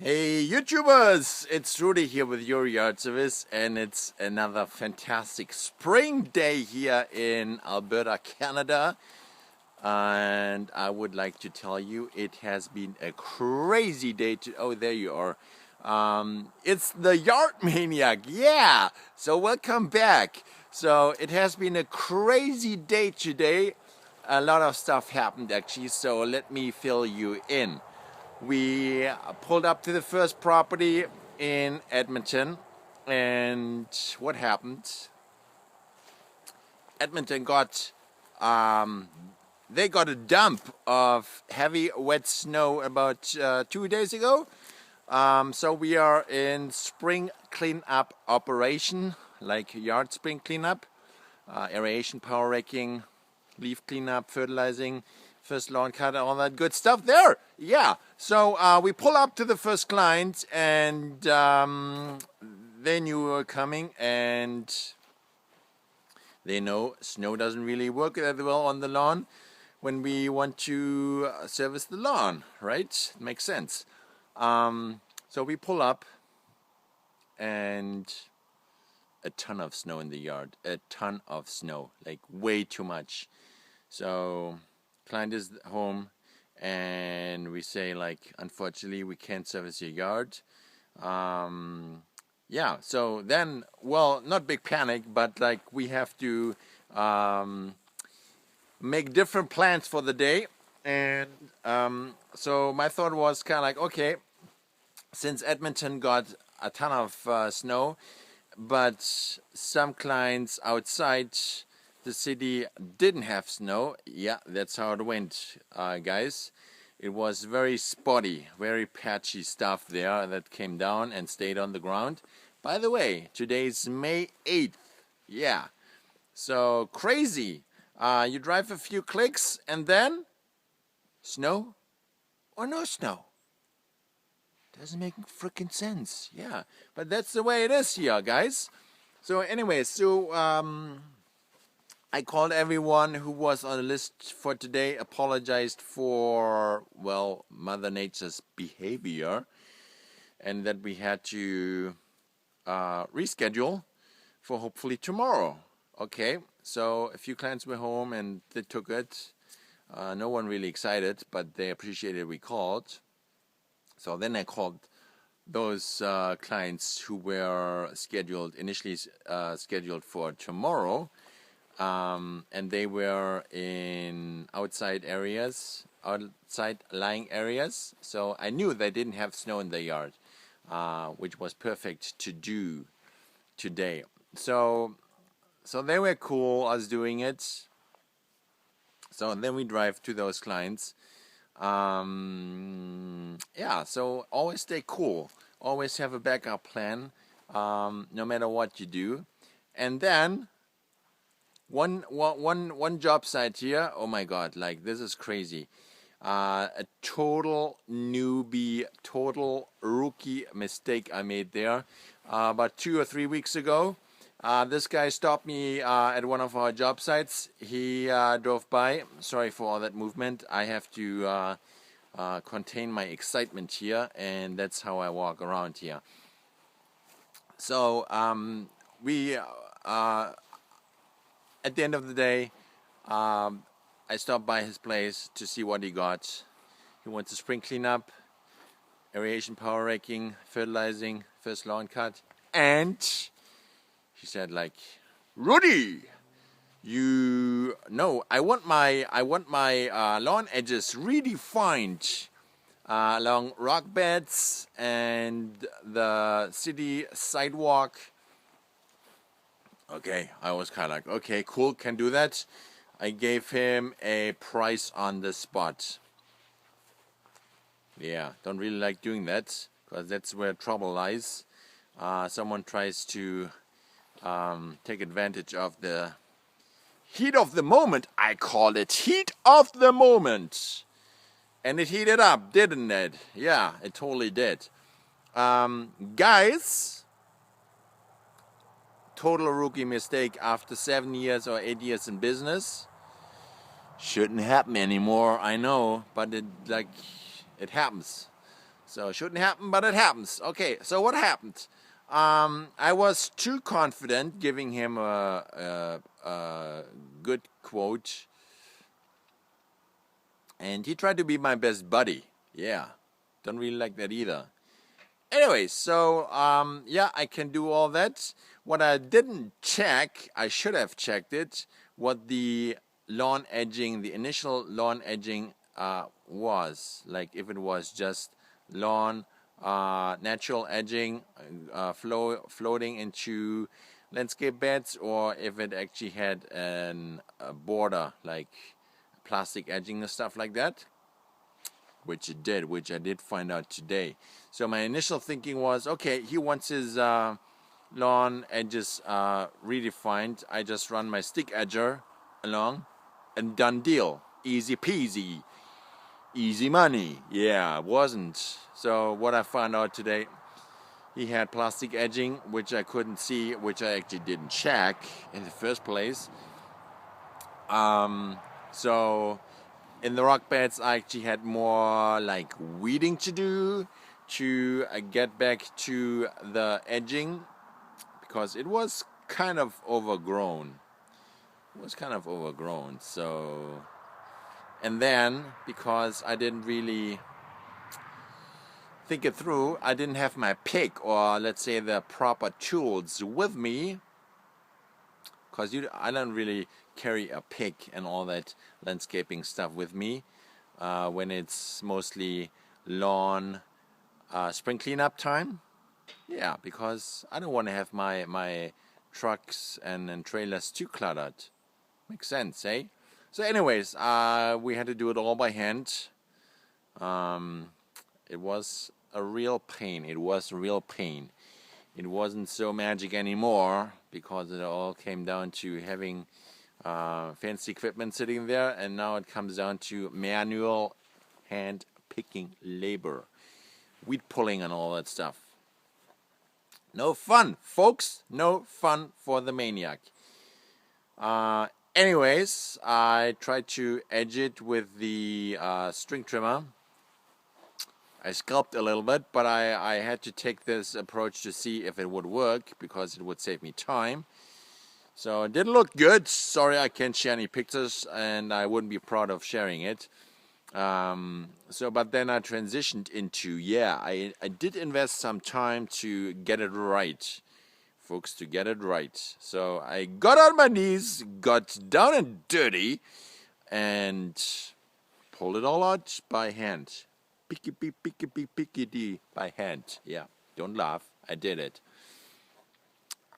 Hey YouTubers, it's Rudi here with your yard service, and it's another fantastic spring day here in Alberta, Canada. And I would like to tell you it has been a crazy day oh, there you are. It's the Yard Maniac, yeah! So welcome back. So it has been a crazy day today. A lot of stuff happened actually, so let me fill you in. We pulled up to the first property in Edmonton, and what happened? Edmonton got they got a dump of heavy wet snow about 2 days ago. So we are in spring cleanup operation, like yard spring cleanup, aeration, power raking, leaf cleanup, fertilizing, first lawn cut, all that good stuff there. Yeah, so we pull up to the first client, and they knew we were coming, and they know snow doesn't really work that well on the lawn when we want to service the lawn, right? Makes sense. So we pull up, and a ton of snow in the yard, a ton of snow, like way too much. So client is home, and we say, like, unfortunately we can't service your yard. Yeah, so then, well, not big panic, but like we have to make different plans for the day. And so my thought was kind of like, okay, since Edmonton got a ton of snow, but some clients outside the city didn't have snow. Yeah, that's how it went, guys. It was very spotty, very patchy stuff there that came down and stayed on the ground. By the way, today's May 8th. Yeah, so crazy. You drive a few clicks and then snow or no snow. Doesn't make freaking sense. Yeah, but that's the way it is here, guys. So anyway, I called everyone who was on the list for today, apologized for, well, Mother Nature's behavior, and that we had to reschedule for hopefully tomorrow. Okay, so a few clients were home and they took it. No one really excited, but they appreciated we called. So then I called those clients who were initially scheduled for tomorrow. And they were in outside lying areas, so I knew they didn't have snow in their yard, which was perfect to do today. So they were cool us doing it. So then we drive to those clients. Yeah, so always stay cool, always have a backup plan, no matter what you do. And then one job site here, oh my god, like this is crazy. A total newbie, total rookie mistake I made there. About 2 or 3 weeks ago, this guy stopped me at one of our job sites. He drove by. Sorry for all that movement. I have to contain my excitement here, and that's how I walk around here. So we at the end of the day, I stopped by his place to see what he got. He wants a spring cleanup, aeration, power raking, fertilizing, first lawn cut, and he said, like, Rudi, I want my lawn edges redefined along rock beds and the city sidewalk. Okay, I was kind of like, okay, cool, can do that. I gave him a price on the spot. Yeah, don't really like doing that, because that's where trouble lies. Someone tries to take advantage of the heat of the moment. I call it heat of the moment. And it heated up, didn't it? Yeah, it totally did. Guys, total rookie mistake after 7 years or 8 years in business. Shouldn't happen anymore, I know, but it happens. So it shouldn't happen, but it happens. Okay, so what happened? I was too confident giving him a good quote, and he tried to be my best buddy. Yeah, don't really like that either. Anyway, so yeah, I can do all that. What I didn't check, I should have checked it, what the lawn edging, the initial lawn edging was. Like if it was just lawn, natural edging, floating into landscape beds, or if it actually had a border, like plastic edging and stuff like that. Which I did find out today. So my initial thinking was, okay, he wants his lawn edges redefined. I just run my stick edger along, and done deal. Easy peasy, easy money. Yeah, it wasn't. So what I found out today, he had plastic edging, which I couldn't see, which I actually didn't check in the first place. So in the rock beds, I actually had more like weeding to do to get back to the edging, because it was kind of overgrown. So, and then because I didn't really think it through, I didn't have my pick, or let's say the proper tools with me, because I don't really carry a pick and all that landscaping stuff with me when it's mostly lawn spring cleanup time. Yeah, because I don't want to have my trucks and trailers too cluttered. Makes sense, eh? So anyways, we had to do it all by hand. It was a real pain. It wasn't so magic anymore, because it all came down to having fancy equipment sitting there, and now it comes down to manual hand picking labor, weed pulling and all that stuff. No fun, folks. No fun for the maniac. Anyways, I tried to edge it with the string trimmer. I sculpted a little bit, but I had to take this approach to see if it would work, because it would save me time. So it didn't look good. Sorry, I can't share any pictures, and I wouldn't be proud of sharing it. But then I transitioned into, I did invest some time to get it right, folks, to get it right. So I got on my knees, got down and dirty, and pulled it all out by hand. Pickety by hand. Yeah, don't laugh. I did it.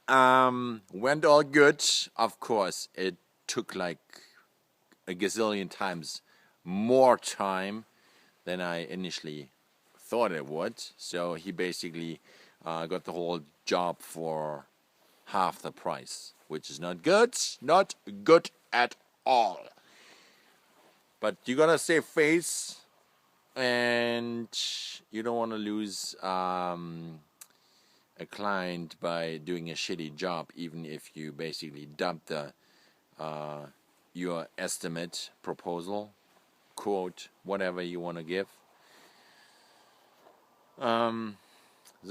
Went all good. Of course, it took like a gazillion times more time than I initially thought it would. So he basically got the whole job for half the price, which is not good. Not good at all. But you gotta save face, and you don't want to lose a client by doing a shitty job, even if you basically dump your estimate, proposal, quote, whatever you want to give. So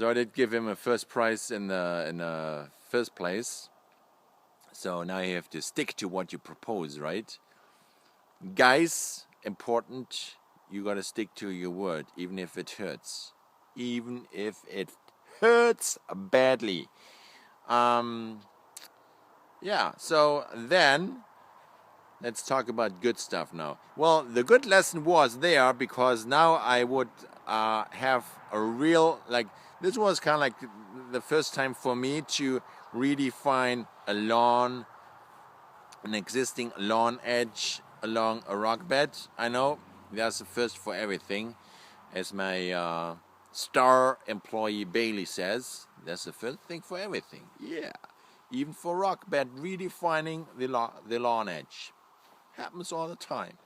I did give him a first price in the first place. So now you have to stick to what you propose, right? Guys, important. You gotta stick to your word, even if it hurts. Even if it hurts badly. So then let's talk about good stuff now. Well, the good lesson was there, because now I would have a real, like, this was kind of like the first time for me to redefine an existing lawn edge along a rock bed. I know that's the first for everything, as my star employee Bailey says. That's the first thing for everything. Yeah, even for rock bed, redefining the lawn edge happens all the time.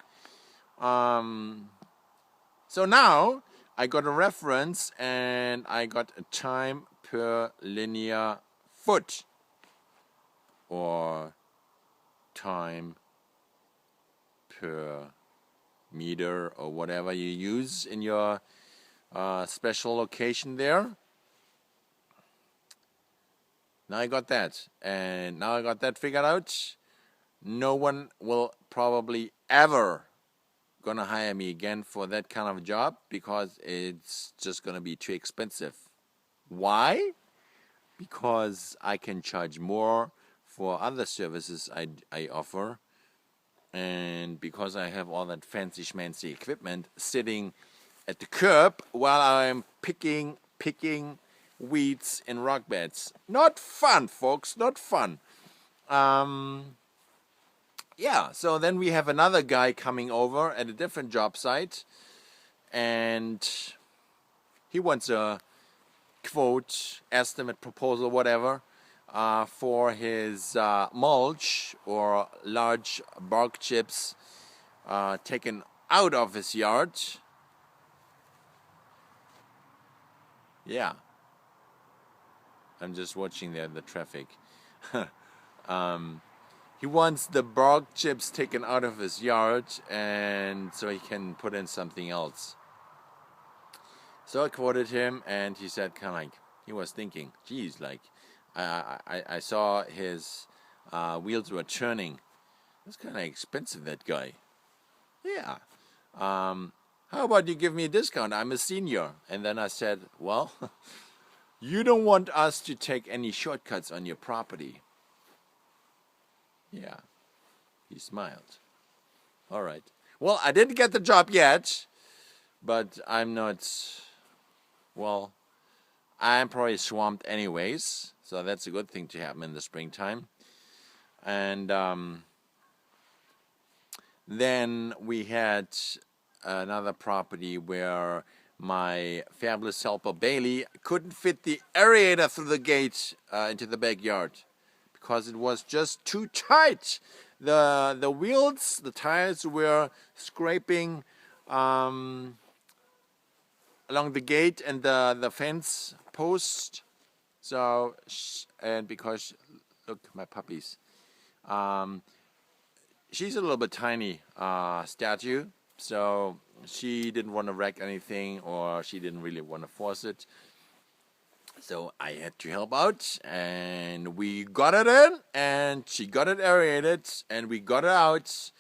So now I got a reference, and I got a time per linear foot, or time per meter, or whatever you use in your special location there. Now I got that, and now I got that figured out. No one will probably ever gonna hire me again for that kind of job because it's just gonna be too expensive. Why? Because I can charge more for other services I offer, and because I have all that fancy schmancy equipment sitting at the curb while I'm picking weeds in rock beds. Not fun, folks, not fun. Yeah, so then we have another guy coming over at a different job site, and he wants a quote, estimate, proposal, whatever, for his mulch or large bark chips taken out of his yard. Yeah. I'm just watching the traffic. He wants the bark chips taken out of his yard, and so he can put in something else. So I quoted him, and he said, kind of like, he was thinking, geez, like, I saw his wheels were turning. That's kind of expensive, that guy. Yeah. How about you give me a discount? I'm a senior. And then I said, well, you don't want us to take any shortcuts on your property. Yeah. He smiled. All right. Well, I didn't get the job yet, but I'm not, well, I'm probably swamped anyways, so that's a good thing to happen in the springtime. And then we had another property where my fabulous helper Bailey couldn't fit the aerator through the gate into the backyard because it was just too tight. The wheels, the tires were scraping along the gate and the fence post. So, and because, look, my puppies. She's a little bit tiny statue, so she didn't want to wreck anything, or she didn't really want to force it. So I had to help out, and we got it in, and she got it aerated, and we got it out,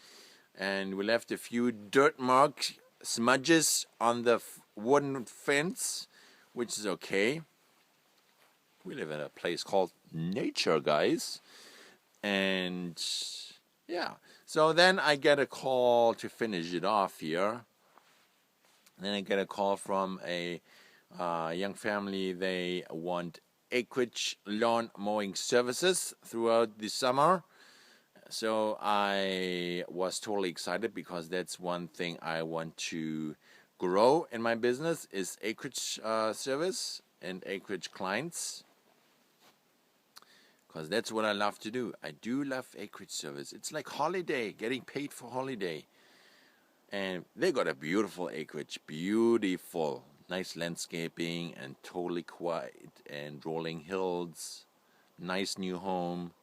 and we left a few dirt mark smudges on the wooden fence, which is okay. We live in a place called nature, guys. And yeah, so then I get a call to finish it off here. Then I get a call from a young family. They want acreage lawn mowing services throughout the summer. So I was totally excited because that's one thing I want to grow in my business is acreage service and acreage clients. Because that's what I love to do. I do love acreage service. It's like holiday, getting paid for holiday. And they got a beautiful acreage, beautiful, nice landscaping and totally quiet and rolling hills, nice new home,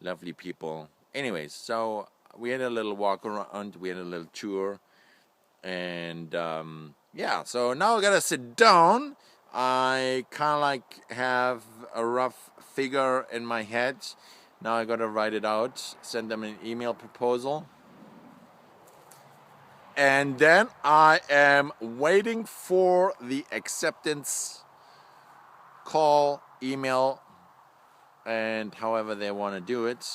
lovely people. Anyways, so we had a little walk around, we had a little tour, and yeah, so now I gotta sit down. I kind of like have a rough figure in my head. Now I gotta write it out, send them an email proposal. And then I am waiting for the acceptance call, email, and however they want to do it.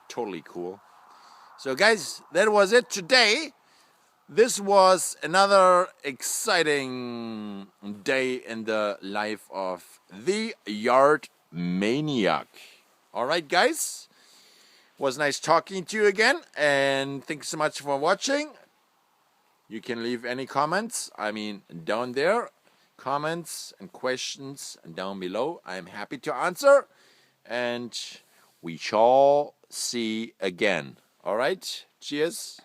Totally cool. So guys, that was it today. This was another exciting day in the life of the Yard Maniac. All right, guys. Was nice talking to you again, and thanks so much for watching. You can leave any comments, down there, comments and questions down below. I'm happy to answer, and we shall see again. All right, cheers.